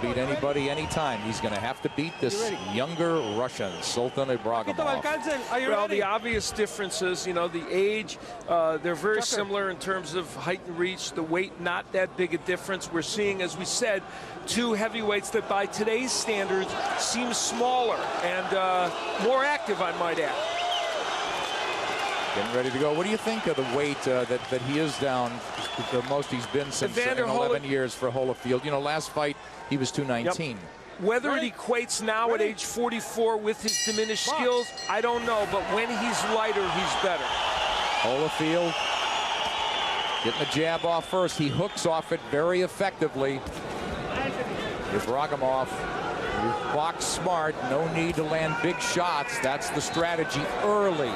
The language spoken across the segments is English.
beat anybody anytime. He's going to have to beat this younger Russian, Sultan Ibragimov. Well, the obvious differences, you know, the age, they're very similar in terms of height and reach. The weight, not that big a difference. We're seeing, as we said, two heavyweights that by today's standards seem smaller and more active, I might add. Getting ready to go. What do you think of the weight that he is down? The most he's been since in 11 years for Holyfield. You know, last fight he was 219. Yep. Whether it equates now at age 44 with his diminished skills, I don't know. But when he's lighter, he's better. Holyfield getting the jab off first. He hooks off it very effectively. Ibragimov, box smart. No need to land big shots. That's the strategy early.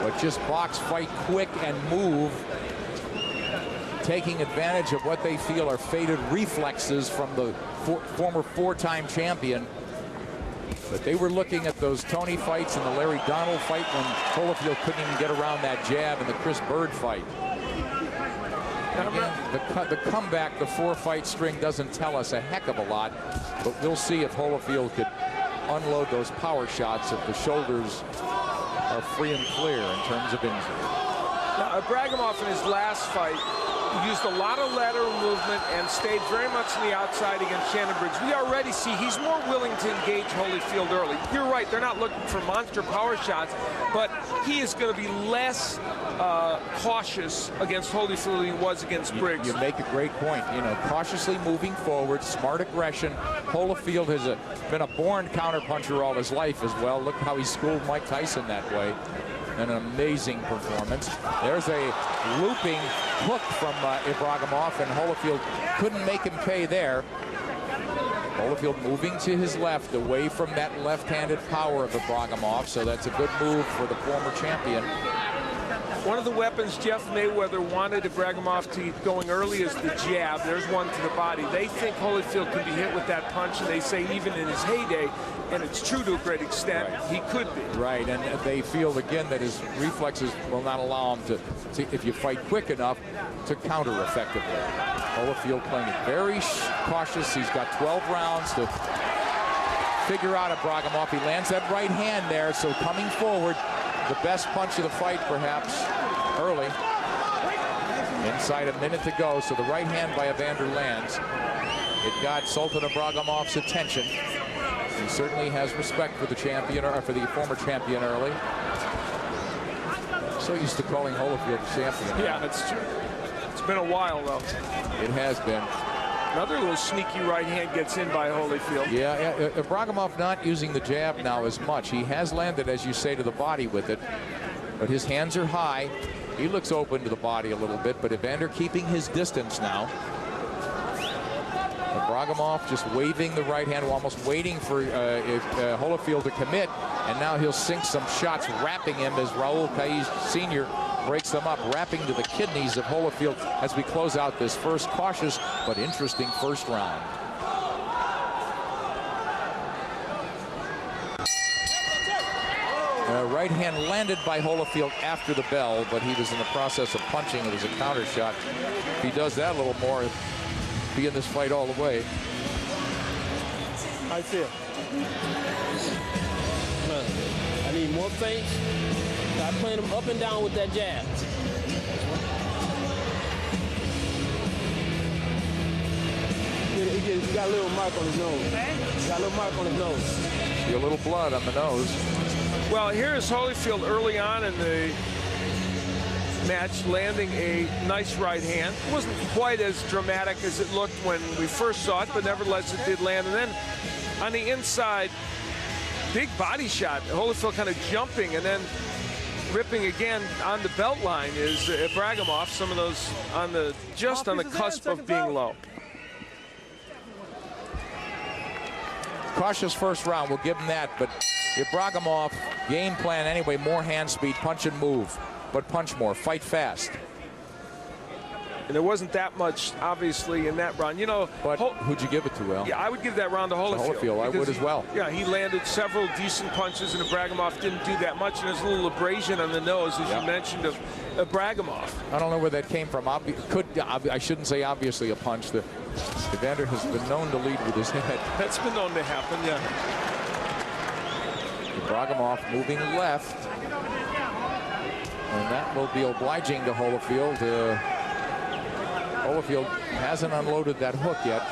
But just box, fight quick, and move, taking advantage of what they feel are faded reflexes from the former four-time champion. But they were looking at those Tony fights and the Larry Donald fight when Holyfield couldn't even get around that jab, and the Chris Bird fight. And again, the comeback, the four-fight string doesn't tell us a heck of a lot, but we'll see if Holyfield could unload those power shots if the shoulders are free and clear in terms of injury. Now, Ibragimov in his last fight used a lot of lateral movement and stayed very much on the outside against Shannon Briggs. We already see he's more willing to engage Holyfield early. You're right, they're not looking for monster power shots, but he is going to be less cautious against Holyfield than he was against Briggs. You make a great point. You know, cautiously moving forward, smart aggression. Holyfield has been a born counterpuncher all his life as well. Look how he schooled Mike Tyson that way. An amazing performance. There's a looping hook from Ibragimov, and Holyfield couldn't make him pay there. Holyfield moving to his left, away from that left-handed power of Ibragimov, so that's a good move for the former champion. One of the weapons Jeff Mayweather wanted Ibragimov to get going early is the jab. There's one to the body. They think Holyfield can be hit with that punch, and they say even in his heyday, and it's true to a great extent, he could be. Right, and they feel again that his reflexes will not allow him to if you fight quick enough, to counter effectively. Holyfield playing it very cautious. He's got 12 rounds to figure out Ibragimov. He lands that right hand there, so coming forward, the best punch of the fight, perhaps, early. Inside a minute to go, so the right hand by Evander lands. It got Sultan Ibragimov's attention. He certainly has respect for the champion, or for the former champion early. So used to calling Holyfield the champion. Yeah, that's true. It's been a while, though. It has been. Another little sneaky right hand gets in by Holyfield. Yeah, Ibragimov not using the jab now as much. He has landed, as you say, to the body with it, but his hands are high. He looks open to the body a little bit, but Evander keeping his distance now. Ibragimov just waving the right hand, almost waiting for Holyfield to commit, and now he'll sink some shots, wrapping him as Raul Caiz Sr. breaks them up, wrapping to the kidneys of Holyfield as we close out this first cautious but interesting first round. Right hand landed by Holyfield after the bell, but he was in the process of punching. It was a counter shot. If he does that a little more, he'll be in this fight all the way. I feel. I need more feints. Start playing him up and down with that jab. He got a little mark on his nose. He got a little mark on his nose. See a little blood on the nose. Well, here's Holyfield early on in the match landing a nice right hand. It wasn't quite as dramatic as it looked when we first saw it, but nevertheless it did land. And then on the inside, big body shot. Holyfield kind of jumping and then ripping again on the belt line is Ibragimov. Some of those on the just on the cusp of being low. Cautious first round, we'll give him that, but Ibragimov, game plan anyway, more hand speed, punch and move, but punch more, fight fast. And there wasn't that much, obviously, in that round. You know, but who'd you give it to, Al? Yeah, I would give that round to Holyfield. I would as well. Yeah, he landed several decent punches, and Ibragimov didn't do that much. And there's a little abrasion on the nose, as you mentioned, of Ibragimov. I don't know where that came from. I shouldn't say obviously a punch. The Evander has been known to lead with his head. That's been known to happen, yeah. Ibragimov moving left. And that will be obliging to Holyfield. Holyfield hasn't unloaded that hook yet.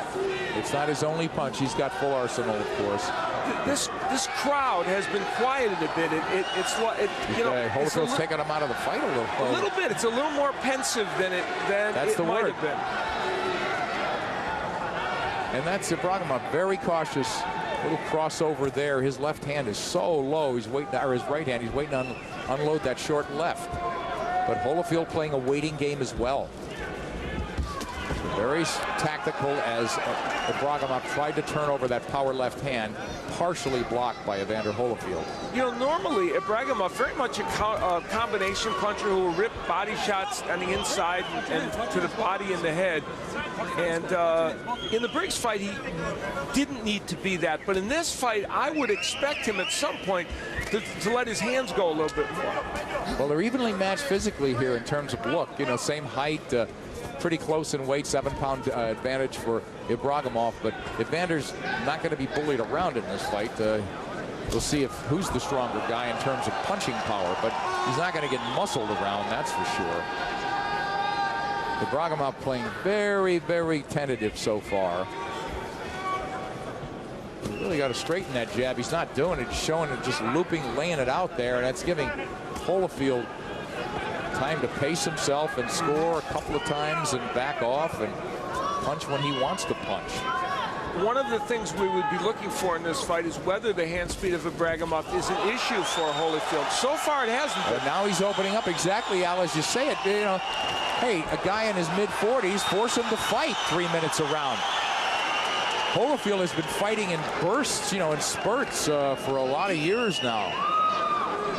It's not his only punch. He's got full arsenal, of course. This crowd has been quieted a bit. Holyfield's taking him out of the fight a little. A little bit. It's a little more pensive than it might have been. And that's Ibragimov, very cautious. Little crossover there. His left hand is so low. He's waiting, or his right hand. He's waiting to unload that short left. But Holyfield playing a waiting game as well. Very tactical as Ibragimov tried to turn over that power left hand, partially blocked by Evander Holyfield. You know, normally Ibragimov very much a combination puncher who will rip body shots on the inside and to the body and the head. And in the Briggs fight, he didn't need to be that. But in this fight, I would expect him at some point to let his hands go a little bit more. Well, they're evenly matched physically here in terms of look. You know, same height. Pretty close in weight, 7-pound advantage for Ibragimov, but Evander's not going to be bullied around in this fight. We'll see who's the stronger guy in terms of punching power, but he's not going to get muscled around, that's for sure. Ibragimov playing very, very tentative so far. He's really got to straighten that jab. He's not doing it. He's showing it, just looping, laying it out there, and that's giving Holyfield time to pace himself and score a couple of times and back off and punch when he wants to punch. One of the things we would be looking for in this fight is whether the hand speed of Ibragimov is an issue for Holyfield. So far it hasn't been. But now he's opening up exactly, Al, as you say it. You know, hey, a guy in his mid-40s, force him to fight 3 minutes a round. Holyfield has been fighting in bursts, you know, in spurts for a lot of years now.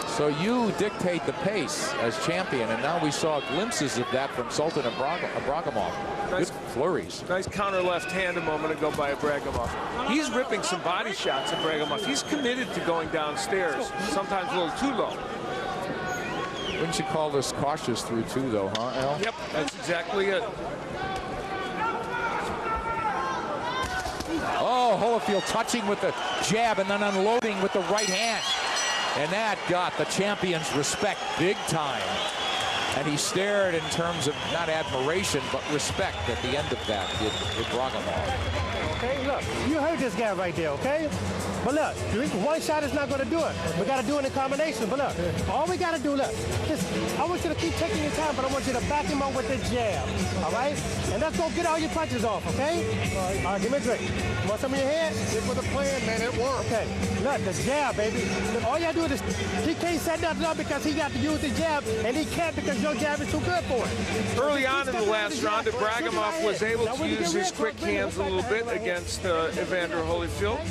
So you dictate the pace as champion, and now we saw glimpses of that from Sultan Ibragimov. Nice, good flurries. Nice counter left hand a moment ago by Ibragimov. He's ripping some body shots at Ibragimov. He's committed to going downstairs, sometimes a little too low. Wouldn't you call this cautious through two, though, huh, Al? Yep, that's exactly it. Oh, Holyfield touching with the jab and then unloading with the right hand. And that got the champion's respect big time. And he stared in terms of not admiration, but respect at the end of that, Ibragimov. Okay, look, you heard this guy right there, okay? But look, one shot is not going to do it. We got to do it in combination. But look, all we got to do, look, I want you to keep taking your time, but I want you to back him up with the jab, all right? And let's go get all your punches off, okay? All right, give me a drink. You want some in your hand? Stick with the plan, man. It worked. Okay, look, the jab, baby. Look, all you got to do is, he can't set nothing up because he got to use the jab, and he can't because your jab is too good for it. Early on in the last round, Ibragimov was able to use his quick hands a little bit against Evander Holyfield.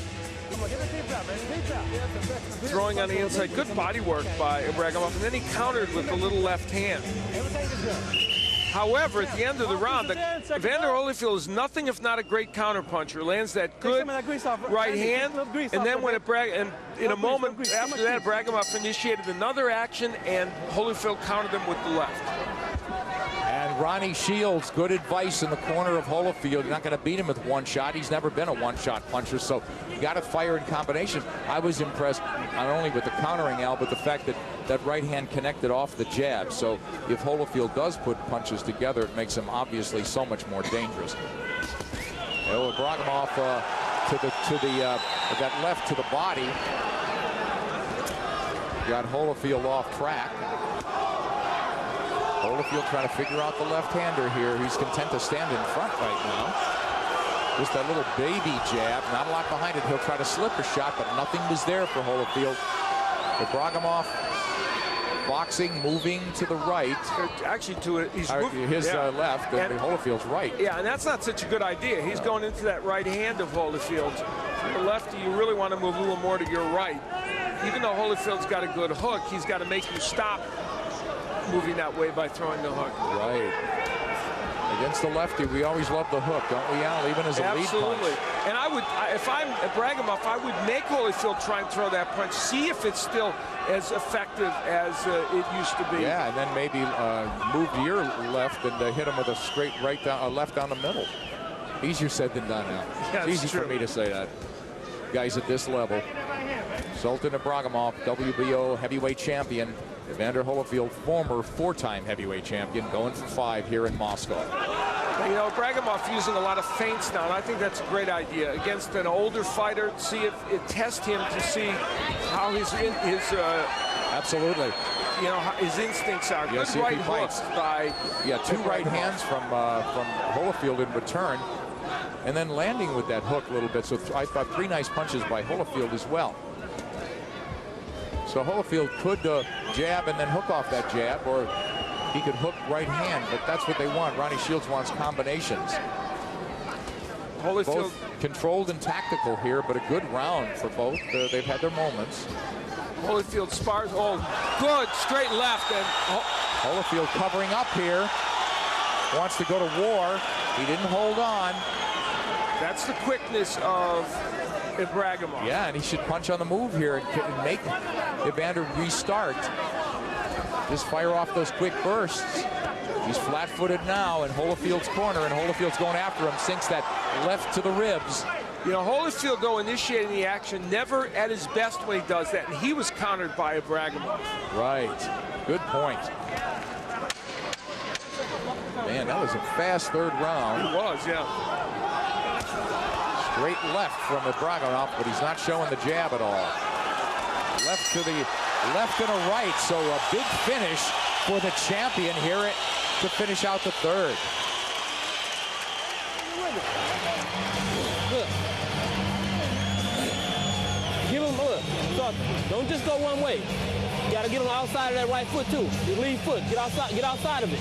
Throwing on the inside, good body work by Ibragimov, and then he countered with the little left hand. However, at the end of the round, Evander Holyfield is nothing if not a great counterpuncher. Lands that good right hand, and then when in a moment after that, Ibragimov initiated another action, and Holyfield countered him with the left. And Ronnie Shields, good advice in the corner of Holyfield. You're not going to beat him with one shot. He's never been a one-shot puncher, so you got to fire in combination. I was impressed not only with the countering, Al, but the fact that that right hand connected off the jab. So if Holyfield does put punches together, it makes him obviously so much more dangerous. Ibragimov that left to the body. Got Holyfield off track. Holyfield trying to figure out the left-hander here. He's content to stand in front right now. Just that little baby jab, not a lot behind it. He'll try to slip a shot, but nothing was there for Holyfield. Ibragimov boxing, moving to the right. Actually, he's moving his left, and Holyfield's right. Yeah, and that's not such a good idea. He's going into that right hand of Holyfield's. From the lefty, you really want to move a little more to your right. Even though Holyfield's got a good hook, he's got to make you stop moving that way by throwing the hook. Right. Against the lefty, we always love the hook, don't we, Al? Even as a lead punch. Absolutely. And I would, if I'm Ibragimov, I would make Holyfield try and throw that punch, see if it's still as effective as it used to be. Yeah, and then maybe move to your left and hit him with a straight left down the middle. Easier said than done now. Yeah, it's easy for me to say that. Guys at this level. Sultan Ibragimov, WBO heavyweight champion. Evander Holyfield, former 4-time heavyweight champion, going for 5 here in Moscow. You know, Ibragimov using a lot of feints now, and I think that's a great idea against an older fighter. See if it test him to see how his absolutely. You know, his instincts are. Yeah, good right hooks by 2 right hands from Holyfield in return, and then landing with that hook a little bit. So I thought 3 nice punches by Holyfield as well. So Holyfield could jab and then hook off that jab, or he could hook right hand, but that's what they want. Ronnie Shields wants combinations. Holyfield, both controlled and tactical here, but a good round for both. They've had their moments. Holyfield spars. Oh, good straight left, and Holyfield covering up here. Wants to go to war. He didn't hold on. That's the quickness of Ibragimov. Yeah, and he should punch on the move here and make Evander restart. Just fire off those quick bursts. He's flat-footed now in Holyfield's corner, and Holyfield's going after him. Sinks that left to the ribs. You know, Holyfield, though, initiating the action, never at his best when he does that, and he was countered by Ibragimov. Right. Good point. Man, that was a fast 3rd round. It was, yeah. Straight left from Ibragimov, but he's not showing the jab at all. Left to the left and a right, so a big finish for the champion here to finish out the 3rd. Look. Give him a look. Don't just go one way. You gotta get on the outside of that right foot too. Your lead foot. Get outside of it.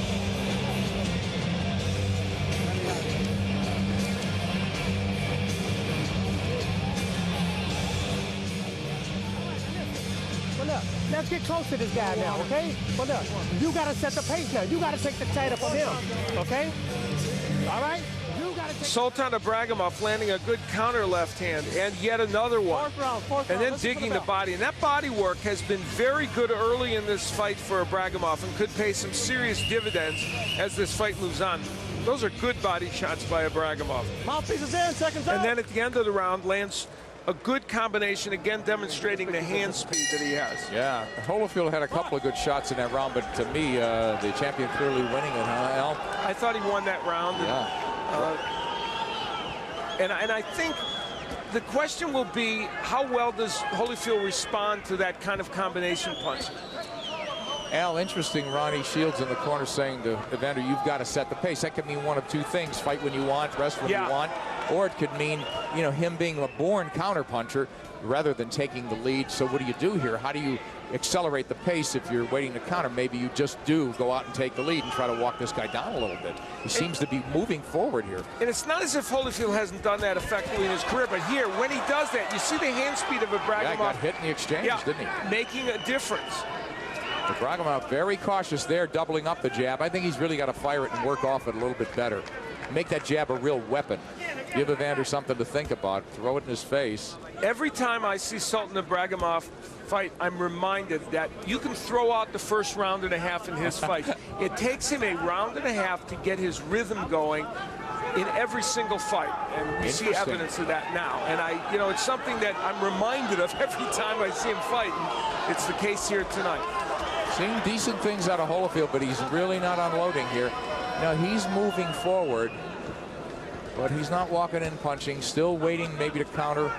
Let's get close to this guy now, okay? But look, you got to set the pace now. You got to take the title from him, okay? All right? You got to take Sultan Ibragimov landing a good counter left hand, and yet another one. Fourth round. And then digging the body. And that body work has been very good early in this fight for Ibragimov and could pay some serious dividends as this fight moves on. Those are good body shots by Ibragimov. Mouthpiece is in, seconds out. And then at the end of the round, lands a good combination, again demonstrating the hand speed that he has. Yeah, Holyfield had a couple of good shots in that round, but to me, the champion clearly winning it, huh, Al? I thought he won that round. Yeah. And I think the question will be, how well does Holyfield respond to that kind of combination punch? Al, interesting, Ronnie Shields in the corner saying to Evander, you've got to set the pace. That could mean one of 2 things: fight when you want, rest when you want, or it could mean, you know, him being a born counterpuncher rather than taking the lead. So what do you do here? How do you accelerate the pace if you're waiting to counter? Maybe you just do go out and take the lead and try to walk this guy down a little bit. He seems to be moving forward here. And it's not as if Holyfield hasn't done that effectively in his career, but here, when he does that, you see the hand speed of Ibragimov. Yeah, got hit in the exchange, didn't he? Making a difference. Ibragimov very cautious there, doubling up the jab. I think he's really got to fire it and work off it a little bit better. Make that jab a real weapon. Give Evander something to think about. Throw it in his face. Every time I see Sultan Ibragimov fight, I'm reminded that you can throw out the first round and a half in his fight. It takes him a round and a half to get his rhythm going in every single fight, and we see evidence of that now. And you know, it's something that I'm reminded of every time I see him fight, and it's the case here tonight. Seeing decent things out of Holyfield, but he's really not unloading here. Now he's moving forward, but he's not walking in punching, still waiting maybe to counter.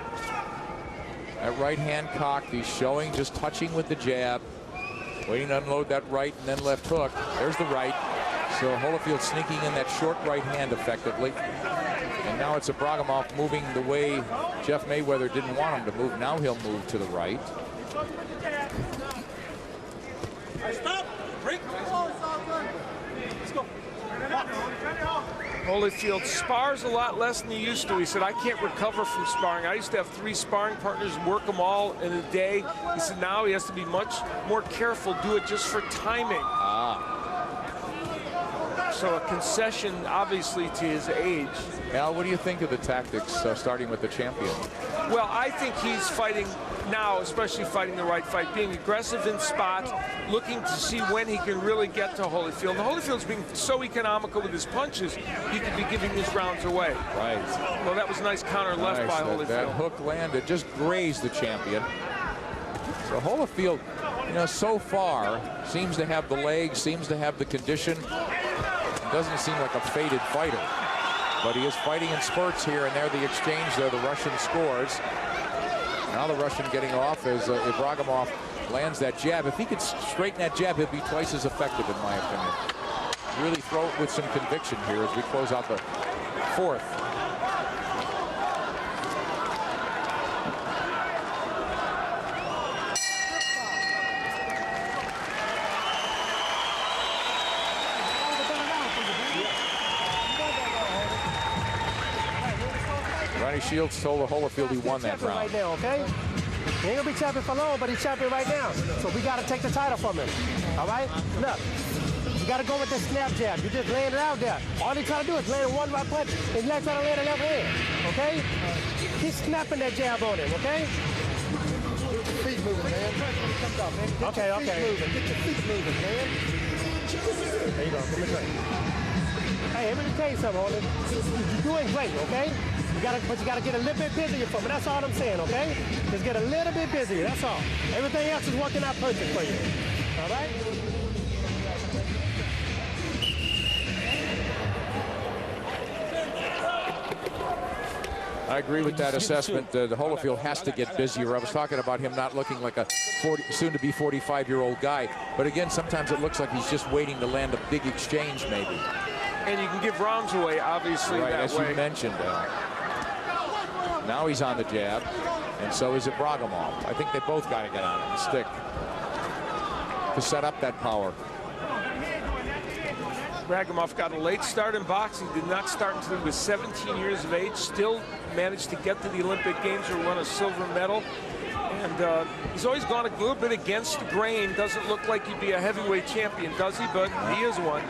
That right hand cocked, he's showing just touching with the jab, waiting to unload that right and then left hook. There's the right. So Holyfield sneaking in that short right hand effectively. And now it's Ibragimov moving the way Jeff Mayweather didn't want him to move. Now he'll move to the right. Stop! Break! Let's go. Holyfield spars a lot less than he used to. He said, I can't recover from sparring. I used to have 3 sparring partners, work them all in a day. He said now he has to be much more careful, do it just for timing. so a concession, obviously, to his age. Al, what do you think of the tactics, starting with the champion? Well, I think he's fighting now, especially fighting the right fight, being aggressive in spots, looking to see when he can really get to Holyfield. And Holyfield's being so economical with his punches, he could be giving his rounds away. Right. Well, that was a nice counter left by Holyfield. That hook landed, just grazed the champion. So Holyfield, you know, so far seems to have the legs, seems to have the condition. Doesn't seem like a faded fighter, but he is fighting in spurts here, and there the exchange there. The Russian scores. Now the Russian getting off as Ibragimov lands that jab. If he could straighten that jab, he'd be twice as effective, in my opinion. Really throw it with some conviction here as we close out the fourth. Shields told Holyfield he won that round. Right now, okay? He ain't gonna be champion for long, but he's champion right now. So we gotta take the title from him. All right? Look, you gotta go with the snap jab. You just laying it out there. All he trying to do is land one right punch. His leg trying to land a left hand. Okay? He's snapping that jab on him, okay? Feet moving, man. Okay, okay. Get your feet moving, man. There you go. Give me a drink. Hey, let me tell you something, Holy. You're doing great, okay? But you gotta get a little bit busier for me. That's all I'm saying, okay? Just get a little bit busier, that's all. Everything else is working out perfect for you. All right? I agree with that assessment. The Holyfield has to get busier. I was talking about him not looking like a soon-to-be 45-year-old guy. But again, sometimes it looks like he's just waiting to land a big exchange, maybe. And you can give rounds away, obviously, right, that as way. you mentioned. Now he's on the jab, and so is Ibragimov. I think they both got to get on it and stick to set up that power. Ibragimov got a late start in boxing, did not start until he was 17 years of age, still managed to get to the Olympic Games or won a silver medal. And he's always gone a little bit against the grain. Doesn't look like he'd be a heavyweight champion, does he? But he is one.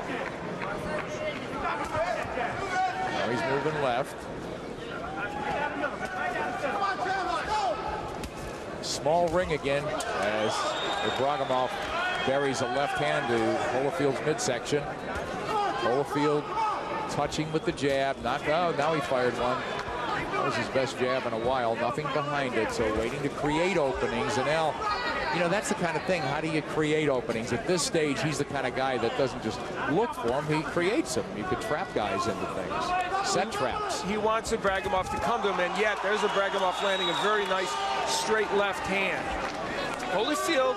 Now he's moving left. Small ring again as Ibragimov buries a left hand to Holyfield's midsection. Holyfield touching with the jab. Now he fired one. That was his best jab in a while. Nothing behind it, so waiting to create openings. And now, you know, that's the kind of thing. How do you create openings? At this stage, he's the kind of guy that doesn't just look for them, he creates them. You could trap guys into things. Set traps. He wants Ibragimov to come to him, and yet there's Ibragimov landing a very nice straight left hand. Holyfield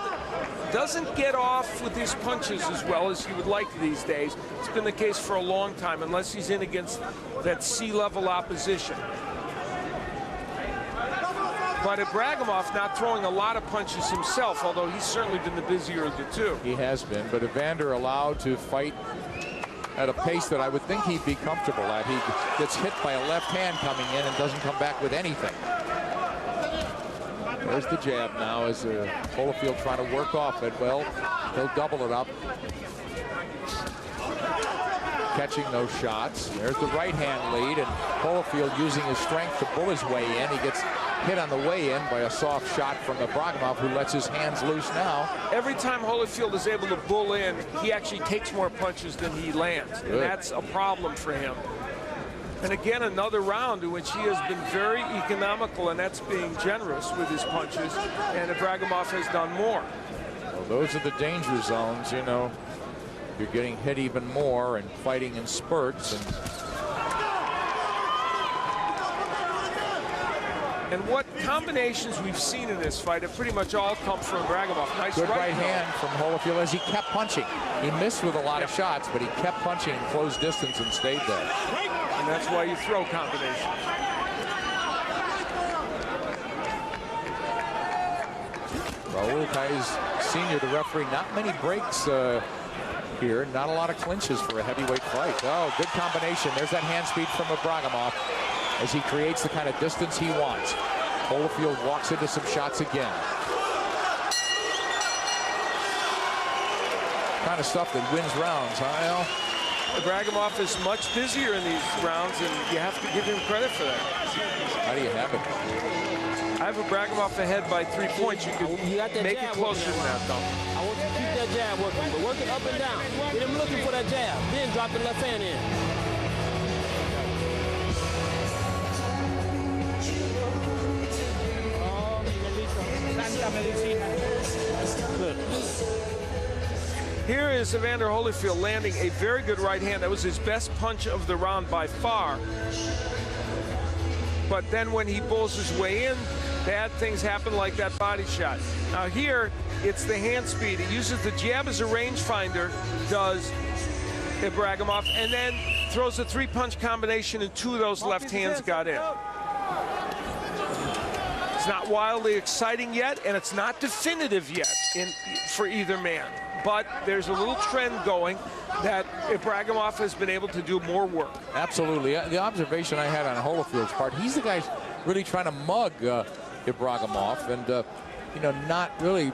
doesn't get off with his punches as well as he would like these days. It's been the case for a long time, unless he's in against that C-level opposition. But Ibragimov not throwing a lot of punches himself, although he's certainly been the busier of the two. He has been, but Evander allowed to fight at a pace that I would think he'd be comfortable at. He gets hit by a left hand coming in and doesn't come back with anything. There's the jab now as Holyfield trying to work off it. Well, he'll double it up. Catching those shots. There's the right hand lead, and Holyfield using his strength to pull his way in. He gets hit on the way in by a soft shot from Ibragimov, who lets his hands loose now. Every time Holyfield is able to bull in, he actually takes more punches than he lands. And that's a problem for him. And again, another round in which he has been very economical, and that's being generous with his punches. And Ibragimov has done more. Well, those are the danger zones, you know. You're getting hit even more and fighting in spurts. And what combinations we've seen in this fight have pretty much all come from Ibragimov. Nice good right hand from Holyfield as he kept punching. He missed with a lot of shots, but he kept punching in close distance and stayed there. And that's why you throw combinations. Raul Caiz Sr., the referee, not many breaks here. Not a lot of clinches for a heavyweight fight. Oh, good combination. There's that hand speed from Ibragimov as he creates the kind of distance he wants. Holyfield walks into some shots again. Kind of stuff that wins rounds, huh, Al? Ibragimov is much busier in these rounds, and you have to give him credit for that. How do you have it? I have Ibragimov ahead by 3 points. You could make it closer than that, though. I want you to keep that jab working, but work it up and down. Get him looking for that jab, then drop the left hand in. Good. Here is Evander Holyfield landing a very good right hand. That was his best punch of the round by far. But then when he pulls his way in, bad things happen like that body shot. Now here, it's the hand speed. He uses the jab as a rangefinder, does Ibragimov, and then throws a 3-punch combination, and 2 of those left hands got in. It's not wildly exciting yet, and it's not definitive yet for either man. But there's a little trend going that Ibragimov has been able to do more work. Absolutely. The observation I had on Holyfield's part, he's the guy really trying to mug Ibragimov and, you know, not really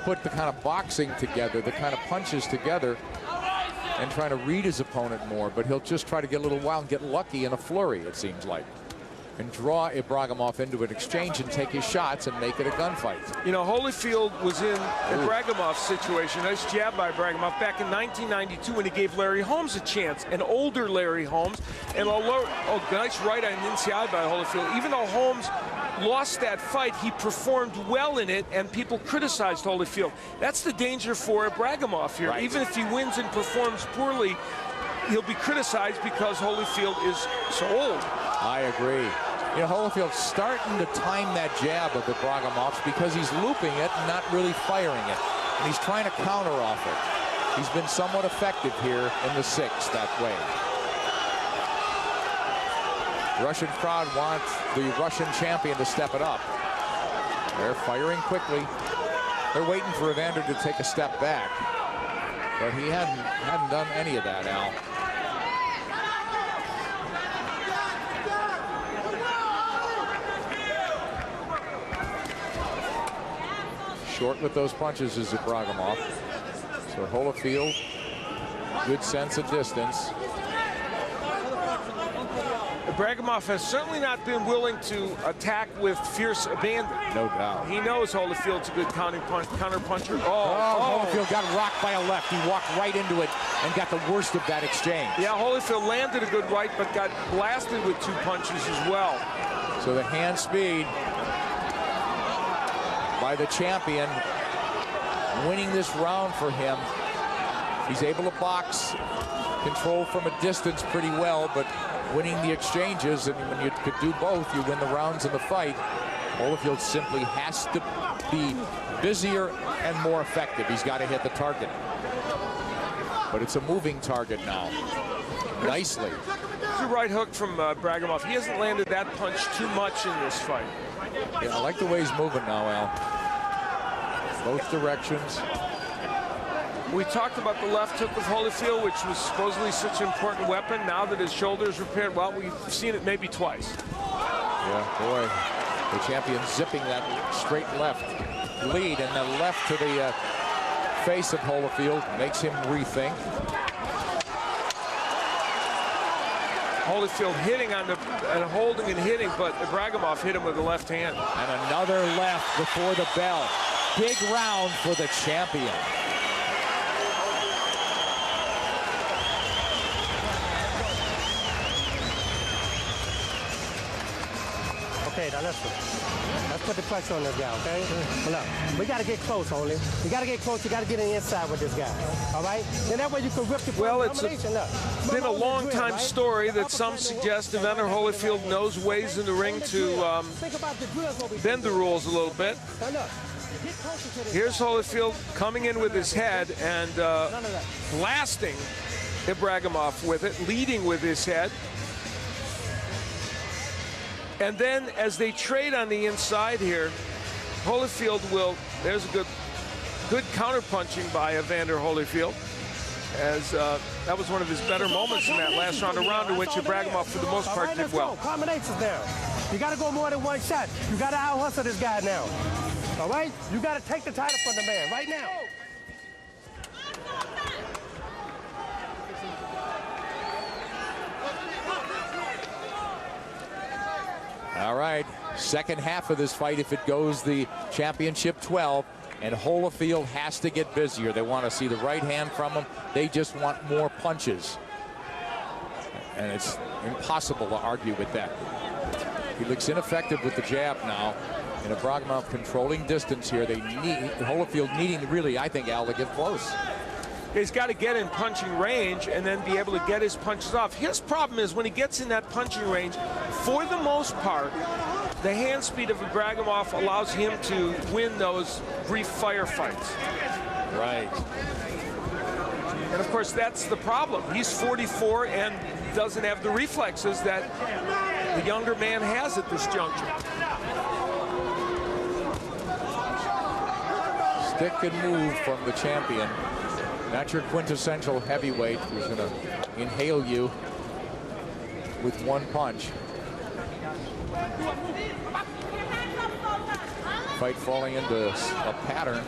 put the kind of boxing together, the kind of punches together, and trying to read his opponent more. But he'll just try to get a little wild and get lucky in a flurry, it seems like, and draw Ibragimov into an exchange and take his shots and make it a gunfight. You know, Holyfield was in Ibragimov's situation. Nice jab by Ibragimov back in 1992 when he gave Larry Holmes a chance, an older Larry Holmes. And nice right on the inside by Holyfield. Even though Holmes lost that fight, he performed well in it, and people criticized Holyfield. That's the danger for Ibragimov here. Right. Even if he wins and performs poorly, he'll be criticized because Holyfield is so old. I agree. You know, Holyfield's starting to time that jab of Ibragimov's because he's looping it and not really firing it. And he's trying to counter off it. He's been somewhat effective here in the 6th that way. Russian crowd wants the Russian champion to step it up. They're firing quickly. They're waiting for Evander to take a step back. But he hadn't done any of that, Al. Short with those punches is Ibragimov. So Holyfield, good sense of distance. Ibragimov has certainly not been willing to attack with fierce abandon. No doubt. He knows Holyfield's a good counter puncher. Holyfield got rocked by a left. He walked right into it and got the worst of that exchange. Yeah, Holyfield landed a good right, but got blasted with 2 punches as well. So the hand speed by the champion, winning this round for him. He's able to box, control from a distance pretty well, but winning the exchanges, and when you could do both, you win the rounds in the fight. Holyfield simply has to be busier and more effective. He's got to hit the target. But it's a moving target now. Nicely. It's a right hook from Ibragimov. He hasn't landed that punch too much in this fight. Yeah, I like the way he's moving now, Al. Both directions. We talked about the left hook of Holyfield, which was supposedly such an important weapon. Now that his shoulder is repaired, well, we've seen it maybe twice. Yeah, boy, the champion zipping that straight left lead, and the left to the face of Holyfield makes him rethink. Holyfield hitting on the and holding and hitting, but Ibragimov hit him with the left hand. And another left before the bell. Big round for the champion. Okay, now listen. Let's put the pressure on this guy, okay? Look, we got to get close, Holy. You got to get close. You got to get in the inside with this guy, all right? Then that way you can rip the combination. It's been a long time story that some suggest Evander Holyfield knows ways in the ring to bend the rules a little bit. Here's Holyfield coming in with his head and blasting Ibragimov with it, leading with his head. And then as they trade on the inside here, Holyfield will, there's a good counter-punching by Evander Holyfield, as that was one of his better moments in that last round, a round in which Ibragimov, for the most part, did well. Combinations now. You got to go more than one shot. You got to out-hustle this guy now. All right? You got to take the title from the man right now. All right, second half of this fight, if it goes the championship 12, and Holyfield has to get busier. They want to see the right hand from him. They just want more punches. And it's impossible to argue with that. He looks ineffective with the jab now. And Ibragimov controlling distance here. They need Holyfield needing to really, I think, Al, to get close. He's got to get in punching range and then be able to get his punches off. His problem is when he gets in that punching range, for the most part, the hand speed of Ibragimov allows him to win those brief firefights. Right. And of course, that's the problem. He's 44 and doesn't have the reflexes that the younger man has at this juncture. Stick and move from the champion. Not your quintessential heavyweight who's going to inhale you with one punch. Fight falling into a pattern.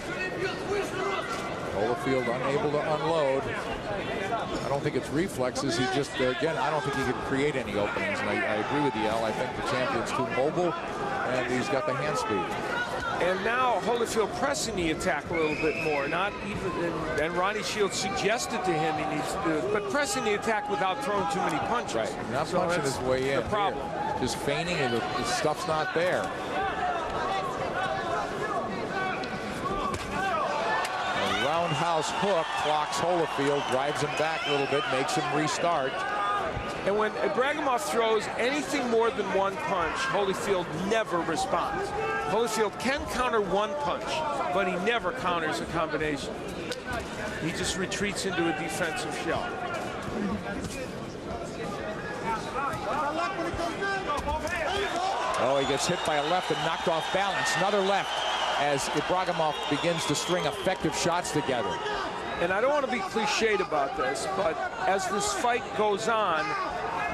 Holyfield unable to unload. I don't think it's reflexes. He just, again, I don't think he could create any openings. And I agree with you, Al. I think the champion's too mobile, and he's got the hand speed. And now Holyfield pressing the attack a little bit more. Not even, and Ronnie Shields suggested to him he needs to do it, but pressing the attack without throwing too many punches. Right, not punching his way in. The problem. Here. Just feigning, and the stuff's not there. A roundhouse hook clocks Holyfield, drives him back a little bit, makes him restart. And when Ibragimov throws anything more than one punch, Holyfield never responds. Holyfield can counter one punch, but he never counters a combination. He just retreats into a defensive shell. Oh, he gets hit by a left and knocked off balance. Another left as Ibragimov begins to string effective shots together. And I don't want to be cliched about this, but as this fight goes on,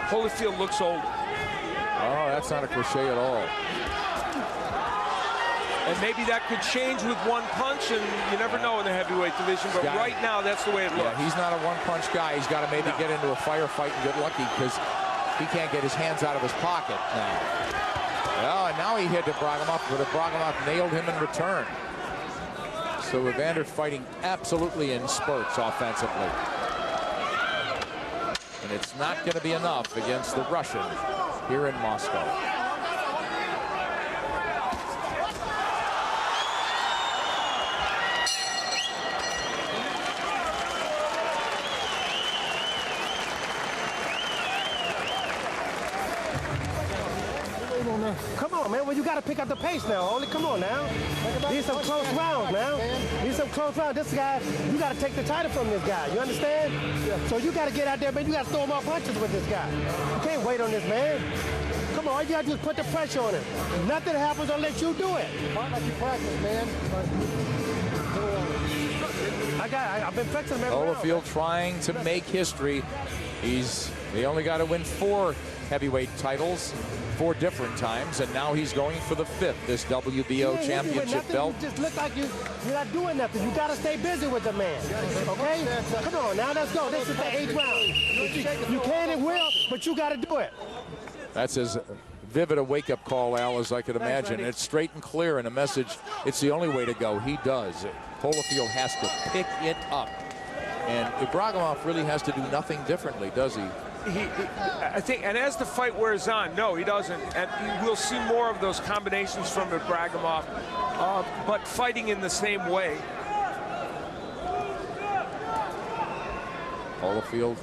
Holyfield looks older. Oh, that's not a cliche at all. And maybe that could change with one punch, and you never know in the heavyweight division, but right now that's the way it looks. Yeah, he's not a one-punch guy. He's got to maybe get into a firefight and get lucky because he can't get his hands out of his pocket now. Oh, and now he hit Ibragimov, but Ibragimov nailed him in return. So Evander fighting absolutely in spurts offensively. And it's not going to be enough against the Russian here in Moscow. Come on, man. Well, you got to pick up the pace now, Holy. Come on now. These some close rounds now. These some close rounds. This guy, you got to take the title from this guy. You understand? Yeah. So you got to get out there, man. You got to throw more punches with this guy. You can't wait on this, man. Come on, all you got to do is put the pressure on him. Nothing happens unless you do it. Fight like you practice, man. I've been flexing him every round. Holyfield trying to make history. They only got to win 4 heavyweight titles 4 different times, and now he's going for the 5th, this WBO championship belt. You just look like you're not doing nothing. You got to stay busy with the man. Okay? Come on, now let's go. This is the 8th round. You can and will, but you got to do it. That's as vivid a wake-up call, Al, as I could imagine. It's straight and clear, and a message, it's the only way to go. He does. Holyfield has to pick it up. And Ibragimov really has to do nothing differently, does he? I think, and as the fight wears on, no, he doesn't. And we'll see more of those combinations from Ibragimov, but fighting in the same way. Holyfield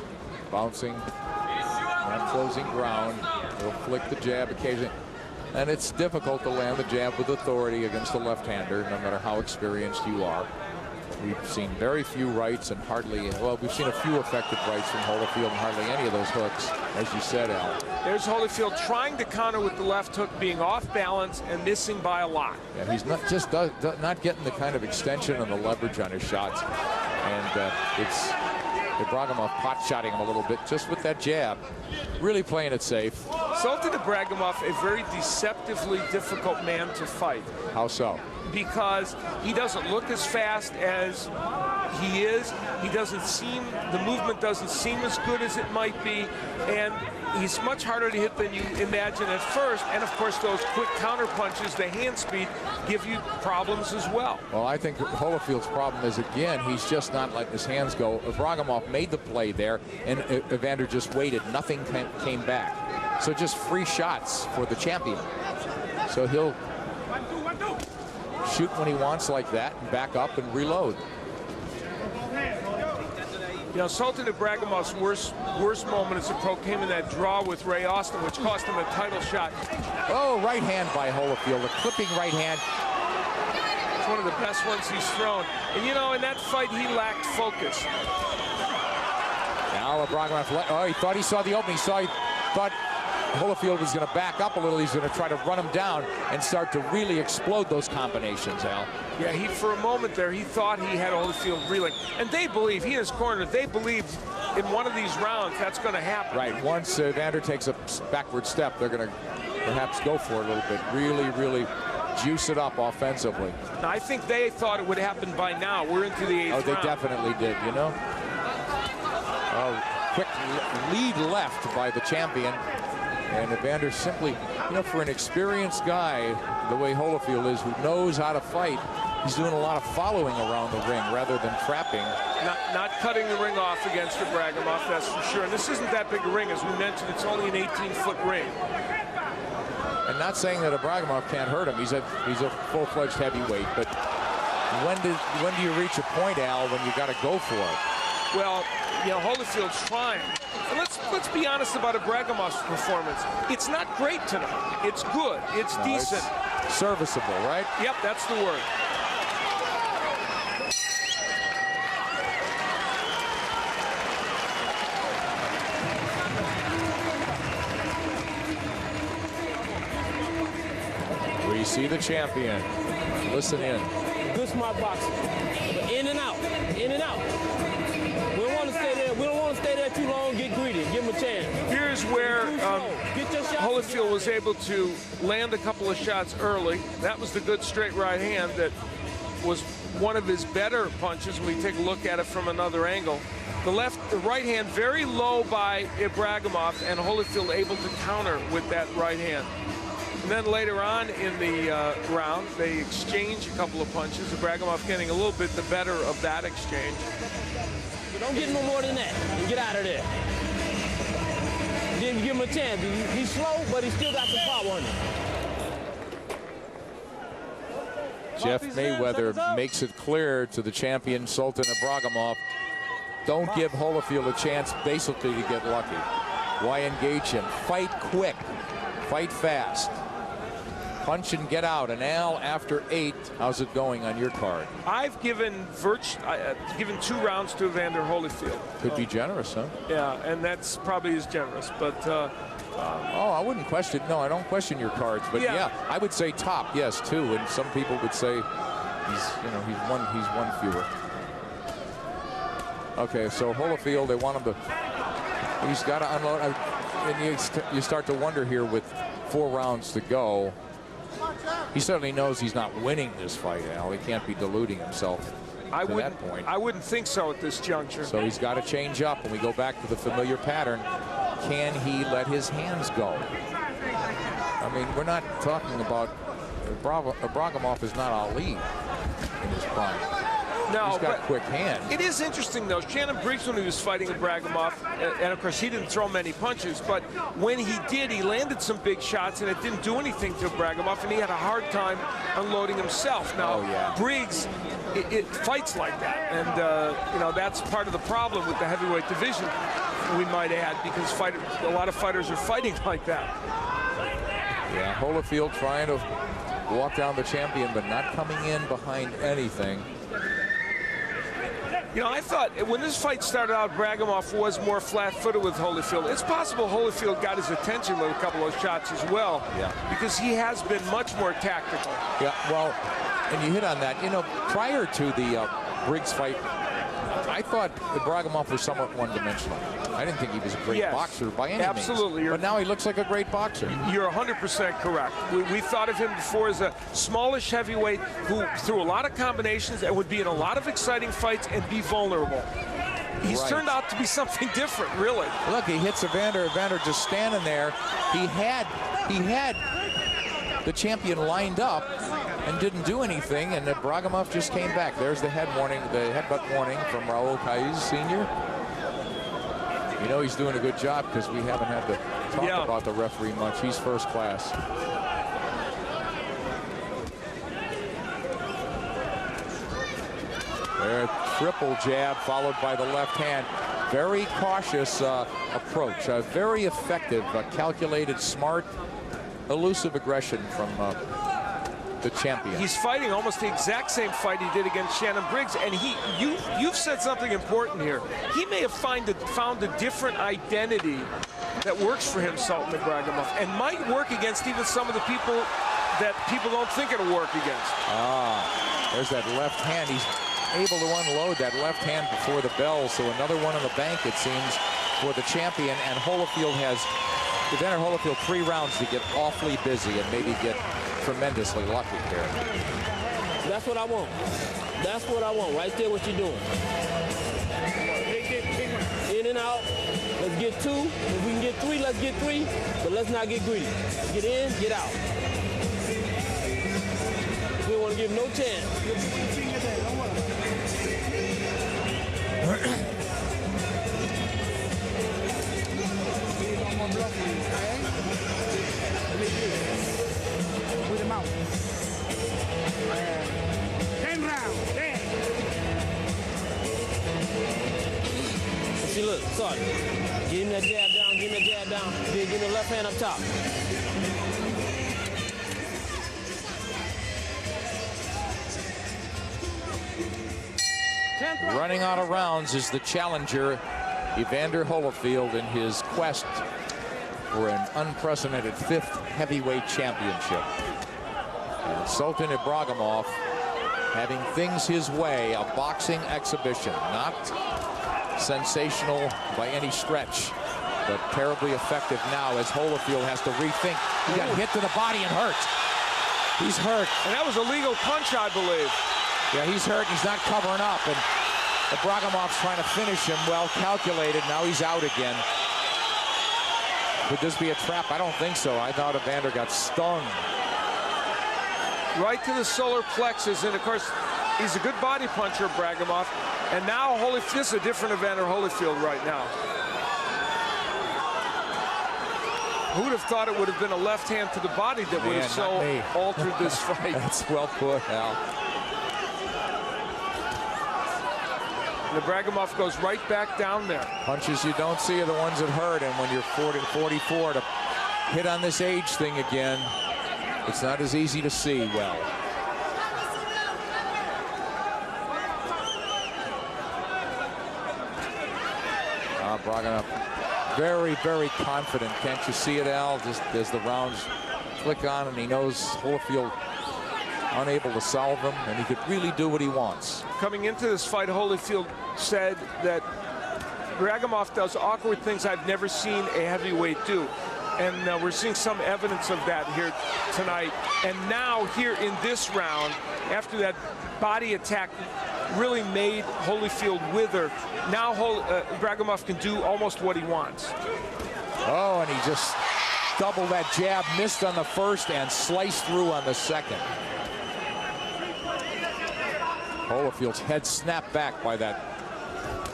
bouncing, not closing ground. He'll flick the jab occasionally. And it's difficult to land the jab with authority against a left-hander, no matter how experienced you are. We've seen very few rights and hardly, well, we've seen a few effective rights from Holyfield and hardly any of those hooks, as you said, Al. There's Holyfield trying to counter with the left hook, being off balance and missing by a lot. Yeah, he's not just not getting the kind of extension and the leverage on his shots. And it's Ibragimov pot-shotting him a little bit just with that jab. Really playing it safe. Sultan Ibragimov, a very deceptively difficult man to fight. How so? Because he doesn't look as fast as he is. He doesn't seem, the movement doesn't seem as good as it might be, and he's much harder to hit than you imagine at first. And of course, those quick counter punches, the hand speed, give you problems as well. Well, I think Holyfield's problem is, again, he's just not letting his hands go. Ibragimov made the play there, and Evander just waited. Nothing came back. So just free shots for the champion. So he'll shoot when he wants like that, and back up and reload. You know, Sultan Ibragimov's worst moment as a pro came in that draw with Ray Austin, which cost him a title shot. Oh, right hand by Holyfield, a clipping right hand. It's one of the best ones he's thrown. And you know, in that fight, he lacked focus. Now Ibragimov, oh, he thought he saw the opening. Thought Holyfield was going to back up a little. He's going to try to run him down and start to really explode those combinations, Al. Yeah, for a moment there, he thought he had Holyfield reeling. And they believe, he and his corner, they believe in one of these rounds that's going to happen. Right, once Evander takes a backward step, they're going to perhaps go for it a little bit. Really, really juice it up offensively. Now, I think they thought it would happen by now. We're into the 8th round. Oh, they definitely did, you know. Oh, quick lead left by the champion. And Evander simply, you know, for an experienced guy, the way Holyfield is, who knows how to fight, he's doing a lot of following around the ring rather than trapping. Not cutting the ring off against Ibragimov, that's for sure. And this isn't that big a ring. As we mentioned, it's only an 18-foot ring. And not saying that Ibragimov can't hurt him. He's a full-fledged heavyweight. But when do you reach a point, Al, when you got to go for it? Well, you know, Holyfield's trying. And let's be honest about Ibragimov's performance. It's not great tonight. It's good. It's decent. It's serviceable, right? Yep, that's the word. We see the champion. Listen in. Good smart boxing. In and out. In and out. We don't want to stay there. We don't want to stay there too long. Get greedy. Give him a chance. Here's where Holyfield was able to land a couple of shots early. That was the good straight right hand that was one of his better punches when we take a look at it from another angle. The right hand very low by Ibragimov, and Holyfield able to counter with that right hand. And then later on in the round, they exchange a couple of punches. Ibragimov getting a little bit the better of that exchange. Don't get no more than that and get out of there. Didn't give him a chance. He's slow, but he still got some power on him. Jeff Mayweather makes it clear to the champion, Sultan Ibragimov, don't give Holyfield a chance basically to get lucky. Why engage him? Fight quick. Fight fast. Punch and get out. And Al, after 8, how's it going on your card? I've given given 2 rounds to Evander Holyfield. Could be generous, huh? Yeah, and that's probably as generous. But oh, I wouldn't question. No, I don't question your cards. But yeah, I would say top, yes, 2. And some people would say he's one fewer. Okay, so Holyfield, they want him to. He's got to unload. And you start to wonder here with 4 rounds to go. He certainly knows he's not winning this fight, Al. He can't be deluding himself to that point. I wouldn't think so at this juncture. So he's got to change up. When we go back to the familiar pattern, can he let his hands go? I mean, we're not talking about Ibragimov is not Ali in his prime. No, he's got quick hands. It is interesting, though. Shannon Briggs, when he was fighting Ibragimov, and of course he didn't throw many punches, but when he did, he landed some big shots, and it didn't do anything to Ibragimov, and he had a hard time unloading himself. Now, Briggs, it fights like that, and you know, that's part of the problem with the heavyweight division, we might add, because a lot of fighters are fighting like that. Yeah, Holyfield trying to walk down the champion, but not coming in behind anything. You know, I thought when this fight started out, Ibragimov was more flat-footed with Holyfield. It's possible Holyfield got his attention with a couple of shots as well, because he has been much more tactical. Yeah, well, and you hit on that. You know, prior to the Briggs fight, I I thought Ibragimov was somewhat one-dimensional. I didn't think he was a great boxer by any absolutely. means. But now he looks like a great boxer. You're 100% correct. We thought of him before as a smallish heavyweight who threw a lot of combinations and would be in a lot of exciting fights and be vulnerable. He's turned out to be something different, really. Look, he hits Evander. Evander just standing there. He had the champion lined up and didn't do anything, and Ibragimov just came back. There's the headbutt warning from Raul Caiz Sr. You know he's doing a good job because we haven't had to talk about the referee much. He's first class. There, triple jab followed by the left hand. Very cautious approach. Very effective, calculated, smart, elusive aggression from the champion. He's fighting almost the exact same fight he did against Shannon Briggs, and you've said something important here. He may have found a different identity that works for him, Sultan Ibragimov, and might work against even some of the people that people don't think it'll work against. There's that left hand. He's able to unload that left hand before the bell, so another one in the bank, it seems, for the champion. And Holyfield has, Evander Holyfield, 3 rounds to get awfully busy and maybe get tremendously lucky here. That's what I want. That's what I want. Right there, what you're doing. In and out. Let's get 2. If we can get 3, let's get 3. But let's not get greedy. Get in, get out. We don't want to give him no chance. With him out. 10 rounds. 10. See, look, sorry. Give him that jab down, give him that jab down. Then give him the left hand up top. Running out of rounds is the challenger, Evander Holyfield, in his quest for an unprecedented 5th heavyweight championship. And Sultan Ibragimov having things his way, a boxing exhibition, not sensational by any stretch, but terribly effective now as Holyfield has to rethink. He got hit to the body and hurt. He's hurt. And that was a legal punch, I believe. Yeah, he's hurt. He's not covering up, and Ibragimov's trying to finish him. Well calculated. Now he's out again. Could this be a trap? I don't think so. I thought Evander got stung. Right to the solar plexus, and of course, he's a good body puncher, Ibragimov. And now Holyfield, this is a different Evander Holyfield right now. Who would have thought it would have been a left hand to the body that would have so altered this fight? That's well put, Al. Ibragimov goes right back down there. Punches you don't see are the ones that hurt, and when you're 44 to hit on this age thing again, it's not as easy to see well. Ibragimov very, very confident. Can't you see it, Al? Just as the rounds click on, and he knows Holyfield unable to solve him, and he could really do what he wants. Coming into this fight, Holyfield said that Ibragimov does awkward things I've never seen a heavyweight do. And we're seeing some evidence of that here tonight. And now here in this round, after that body attack really made Holyfield wither, now Ibragimov can do almost what he wants. Oh, and he just doubled that jab, missed on the first, and sliced through on the second. Holyfield's head snapped back by that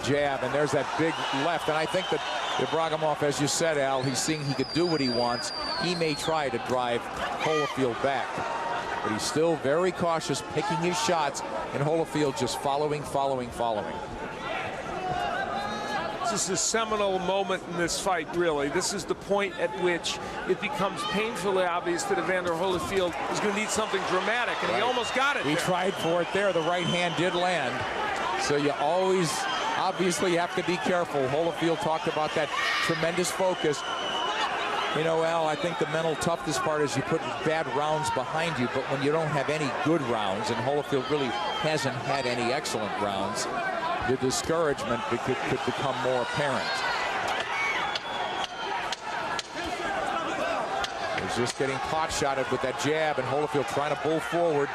jab, and there's that big left. And I think that Ibragimov, as you said, Al, he's seeing he could do what he wants. He may try to drive Holyfield back, but he's still very cautious, picking his shots, and Holyfield just following. This is a seminal moment in this fight, really. This is the point at which it becomes painfully obvious that Evander Holyfield is going to need something dramatic, and he almost got it. He tried for it there. The right hand did land. So you always obviously have to be careful. Holyfield talked about that tremendous focus. You know, Al, I think the mental toughness part is you put bad rounds behind you, but when you don't have any good rounds, and Holyfield really hasn't had any excellent rounds, the discouragement could become more apparent. He's just getting pot-shotted with that jab, and Holyfield trying to bull forward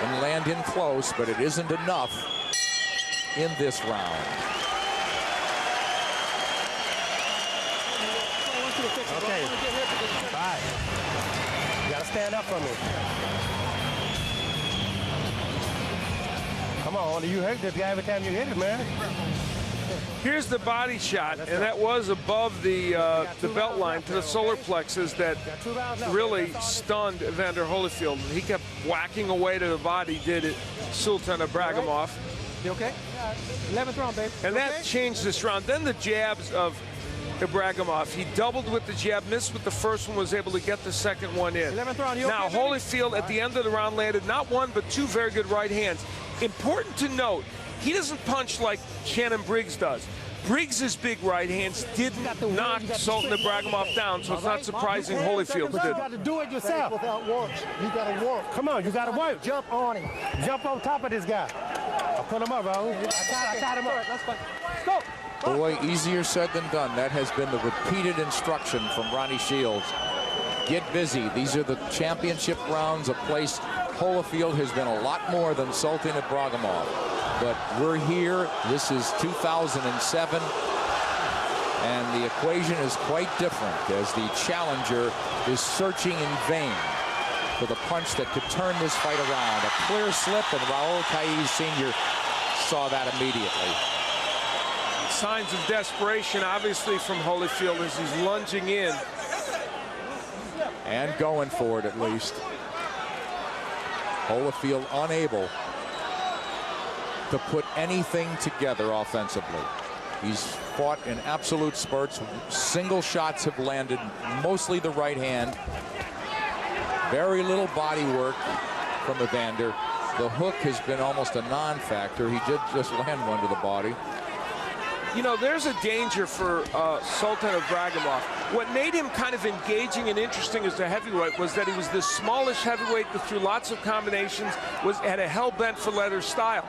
and land in close, but it isn't enough in this round. Okay. All right. You gotta stand up for me. Come on, you hurt this guy every time you hit it, man. Here's the body shot, and that was above the belt line to the solar plexus that really stunned Evander Holyfield. He kept whacking away to the body, did it, Sultan Ibragimov. You okay? 11th round, baby. And that changed this round. Then the jabs of Ibragimov. He doubled with the jab, missed with the first one, was able to get the second one in. 11th round, now, Holyfield at the end of the round landed not one, but two very good right hands. Important to note, he doesn't punch like Shannon Briggs does. Briggs' big right hands did knock Sultan Ibragimov down, so it's not surprising Holyfield did. You got to do it yourself. Without work. You got to work. Come on, you got to work. Jump on him. Jump on top of this guy. I'll put him up, Raul. I tied him up. Let's go. Boy, easier said than done. That has been the repeated instruction from Ronnie Shields. Get busy. These are the championship rounds, a place Holyfield has been a lot more than Sultan Ibragimov. But we're here. This is 2007. And the equation is quite different as the challenger is searching in vain for the punch that could turn this fight around. A clear slip, and Raul Caiz Sr. saw that immediately. Signs of desperation, obviously, from Holyfield as he's lunging in. And going for it, at least. Holyfield unable to put anything together offensively. He's fought in absolute spurts. Single shots have landed, mostly the right hand. Very little body work from Evander. The hook has been almost a non-factor. He did just land one to the body. You know, there's a danger for Sultan Ibragimov. What made him kind of engaging and interesting as a heavyweight was that he was this smallish heavyweight that threw lots of combinations, had a hell-bent for leather style.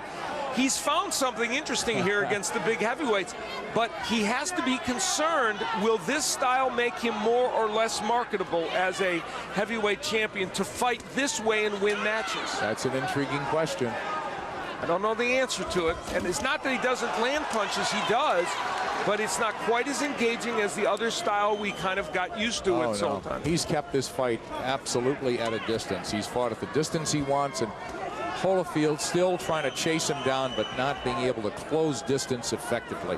He's found something interesting here against the big heavyweights, but he has to be concerned, will this style make him more or less marketable as a heavyweight champion to fight this way and win matches? That's an intriguing question. I don't know the answer to it, and it's not that he doesn't land punches, he does, but it's not quite as engaging as the other style we kind of got used to with Sultan. He's kept this fight absolutely at a distance. He's fought at the distance he wants, and Holyfield still trying to chase him down, but not being able to close distance effectively.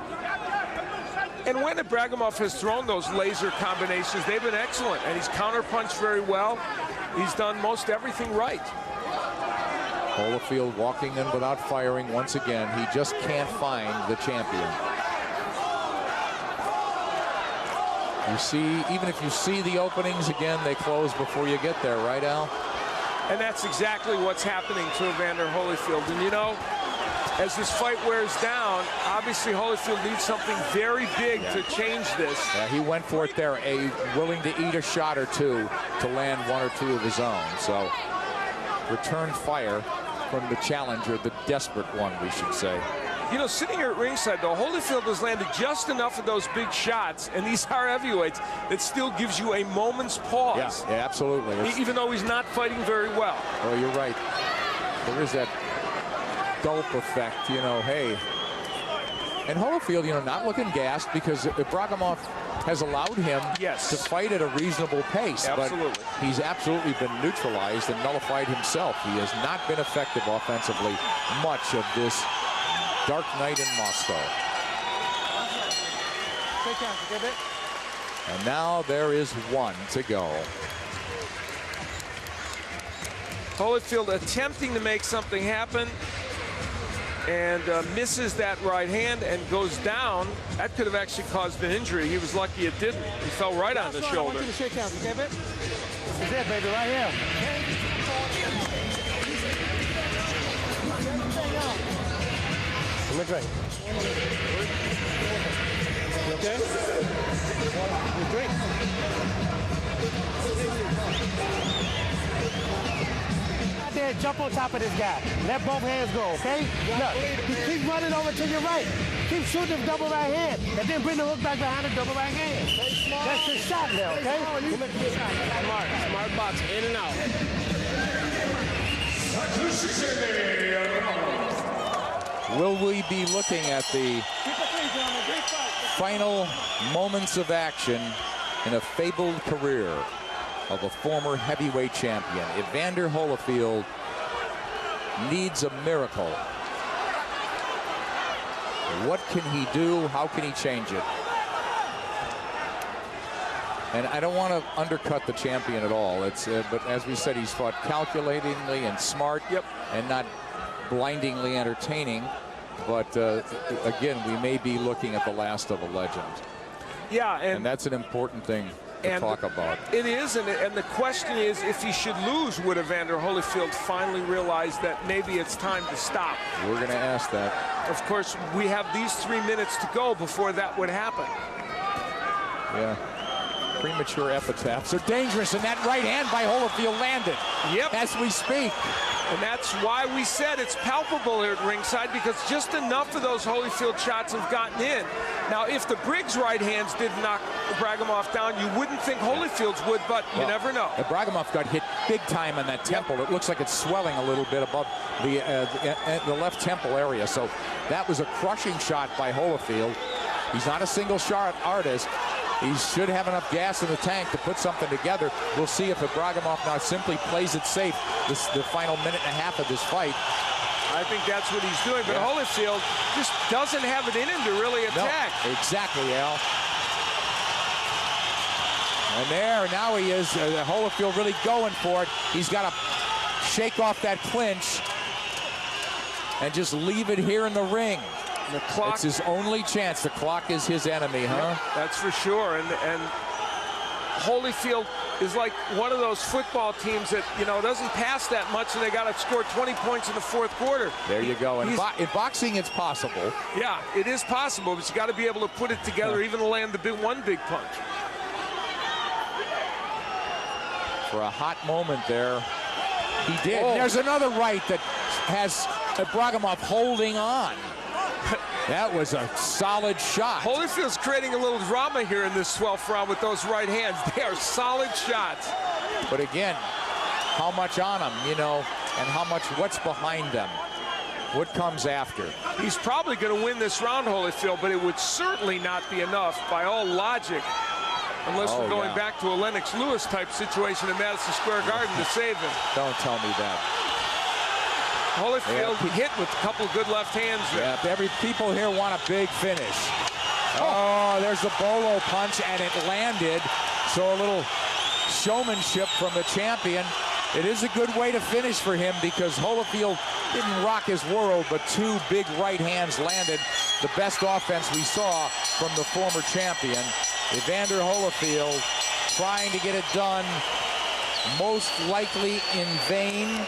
And when Ibragimov has thrown those laser combinations, they've been excellent, and he's counterpunched very well. He's done most everything right. Holyfield walking in without firing once again. He just can't find the champion. You see, even if you see the openings again, they close before you get there, right, Al? And that's exactly what's happening to Evander Holyfield. And you know, as this fight wears down, obviously Holyfield needs something very big to change this. Yeah, he went for it there, willing to eat a shot or two to land one or two of his own. So, return fire from the challenger, the desperate one, we should say. You know, sitting here at ringside, though, Holyfield has landed just enough of those big shots, and these are heavyweights, that still gives you a moment's pause. Yeah, absolutely. Even though he's not fighting very well. Oh, you're right. There is that gulp effect, you know, hey. And Holyfield, you know, not looking gassed because Ibragimov has allowed him to fight at a reasonable pace. Absolutely. But he's absolutely been neutralized and nullified himself. He has not been effective offensively much of this dark night in Moscow. And now there is one to go. Holyfield attempting to make something happen and misses that right hand and goes down. That could have actually caused an injury. He was lucky it didn't. He fell right on the shoulder. I want you to shake hands, okay, babe? This is it, baby, right here. Give me a drink. You okay? You drink. ahead, jump on top of this guy. Let both hands go, okay? Look, keep running over to your right. Keep shooting the double right hand, and then bring the hook back behind the double right hand. That's your shot now, okay? Smart box, in and out. Will we be looking at the final moments of action in a fabled career of a former heavyweight champion? Evander Holyfield needs a miracle. What can he do? How can he change it? And I don't want to undercut the champion at all. But as we said, he's fought calculatingly and smart, and not blindingly entertaining. But again, we may be looking at the last of a legend. Yeah, and that's an important thing to talk about. It is, and the question is, if he should lose, would Evander Holyfield finally realize that maybe it's time to stop? We're going to ask that. Of course, we have these 3 minutes to go before that would happen. Yeah. Premature epitaphs are dangerous, and that right hand by Holyfield landed as we speak. And that's why we said it's palpable here at ringside, because just enough of those Holyfield shots have gotten in. Now, if the Briggs right hands did knock Ibragimov down, you wouldn't think Holyfield's would, but you never know. Ibragimov got hit big time on that temple. It looks like it's swelling a little bit above the left temple area. So that was a crushing shot by Holyfield. He's not a single shot artist. He should have enough gas in the tank to put something together. We'll see if Ibragimov now simply plays it safe the final minute and a half of this fight. I think that's what he's doing, but Holyfield just doesn't have it in him to really attack. No, exactly, Al. And now he is, Holyfield really going for it. He's got to shake off that clinch and just leave it here in the ring. The clock, it's his only chance. The clock is his enemy, huh? That's for sure. And Holyfield is like one of those football teams that, doesn't pass that much, and they got to score 20 points in the fourth quarter. There you go. In boxing, it's possible. Yeah, it is possible, but you got to be able to put it together, even to land the one big punch. For a hot moment there, he did. Oh. There's another right that has Ibragimov holding on. That was a solid shot. Holyfield's creating a little drama here in this 12th round with those right hands. They are solid shots. But again, how much on them, and what's behind them? What comes after? He's probably going to win this round, Holyfield, but it would certainly not be enough by all logic, unless we're going back to a Lennox Lewis type situation in Madison Square Garden to save him. Don't tell me that. Holyfield hit with a couple of good left hands there. Yeah, people here want a big finish. Oh, there's the bolo punch, and it landed. So a little showmanship from the champion. It is a good way to finish for him, because Holyfield didn't rock his world, but two big right hands landed. The best offense we saw from the former champion. Evander Holyfield trying to get it done, most likely in vain.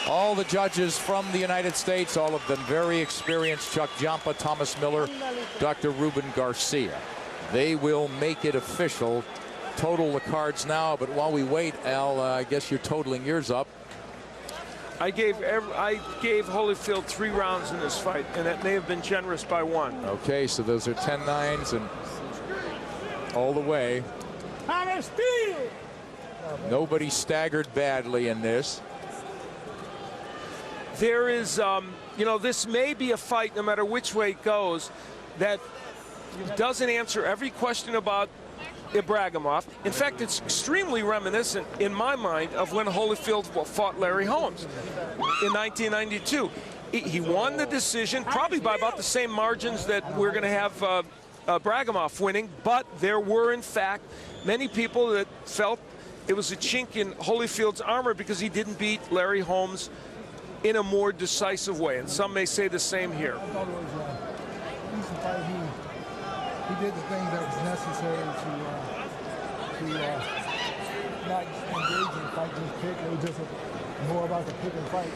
All the judges from the United States, all of them very experienced. Chuck Giampa, Thomas Miller, Dr. Ruben Garcia. They will make it official. Total the cards now, but while we wait, Al, I guess you're totaling yours up. I gave Holyfield 3 rounds in this fight, and that may have been generous by 1. Okay, so those are 10-9s and all the way. Nobody staggered badly in this. There is, this may be a fight, no matter which way it goes, that doesn't answer every question about Ibragimov. In fact, it's extremely reminiscent, in my mind, of when Holyfield fought Larry Holmes in 1992. He won the decision, probably by about the same margins that we're going to have Ibragimov winning, but there were, in fact, many people that felt it was a chink in Holyfield's armor because he didn't beat Larry Holmes in a more decisive way, and some may say the same here. He did the thing that was necessary to not engage in fight, just pick. It was just more about the pick and fight,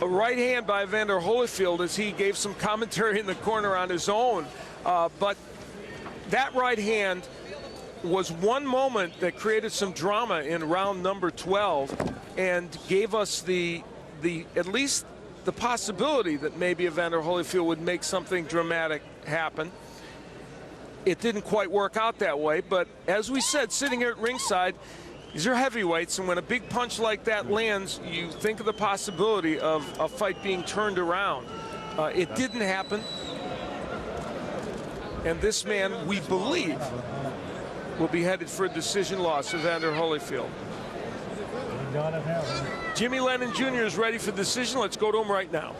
A right hand by Evander Holyfield as he gave some commentary in the corner on his own, but that right hand was one moment that created some drama in round number 12. and gave us at least the possibility that maybe Evander Holyfield would make something dramatic happen. It didn't quite work out that way, but as we said, sitting here at ringside, these are heavyweights, and when a big punch like that lands, you think of the possibility of a fight being turned around. It didn't happen, and this man, we believe, will be headed for a decision loss, Evander Holyfield. Jimmy Lennon Jr. is ready for decision. Let's go to him right now.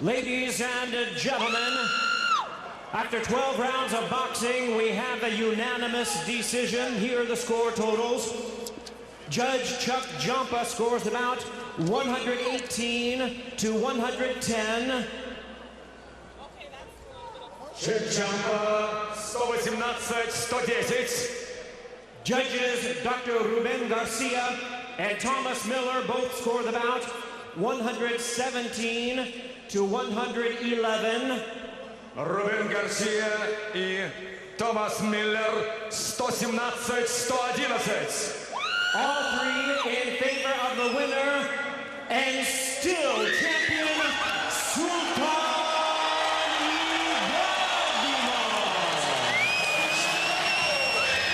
Ladies and gentlemen, after 12 rounds of boxing, we have a unanimous decision. Here are the score totals. Judge Chuck Giampa scores the bout 118 to 110. Giampa 118-110. Judges Dr. Ruben Garcia and Thomas Miller both score the bout 117 to 111. Ruben Garcia и Thomas Miller 117-111. All three in favor of the winner and still champion.